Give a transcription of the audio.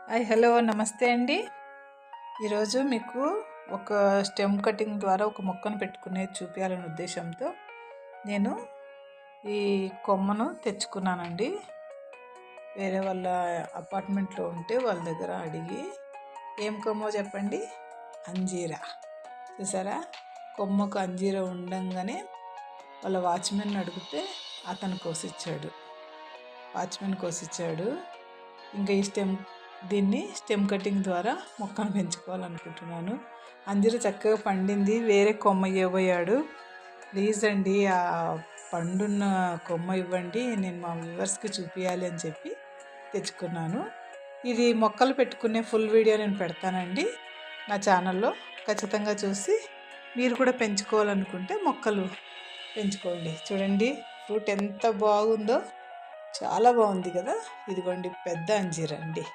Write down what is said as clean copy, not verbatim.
Hi hello నమస్తే అండి. ఈరోజు మీకు ఒక స్టెమ్ కటింగ్ ద్వారా ఒక మొక్కను పెట్టుకునేది చూపించాలనే ఉద్దేశంతో నేను ఈ కొమ్మను తెచ్చుకున్నానండి. వేరే వాళ్ళ అపార్ట్మెంట్లో ఉంటే వాళ్ళ దగ్గర అడిగి, ఏం కొమ్మో చెప్పండి, అంజీరా. చూసారా, కొమ్మకు అంజీరా ఉండంగానే వాళ్ళ వాచ్మెన్ అడిగితే అతను కోసిచ్చాడు. ఇంకా ఈ దీన్ని స్టెమ్ కటింగ్ ద్వారా మొక్కను పెంచుకోవాలనుకుంటున్నాను. అంజీర చక్కగా పండింది, వేరే కొమ్మ ఇవ్వబోయాడు. ప్లీజ్ అండి, ఆ పండున్న కొమ్మ ఇవ్వండి, నేను మా వ్యూవర్స్కి చూపించాలి అని చెప్పి తెచ్చుకున్నాను. ఇది మొక్కలు పెట్టుకునే ఫుల్ వీడియో నేను పెడతానండి నా ఛానల్లో. ఖచ్చితంగా చూసి మీరు కూడా పెంచుకోవాలనుకుంటే మొక్కలు పెంచుకోండి. చూడండి ఫ్రూట్ ఎంత బాగుందో, చాలా బాగుంది కదా. ఇదిగోండి పెద్ద అంజీర అండి.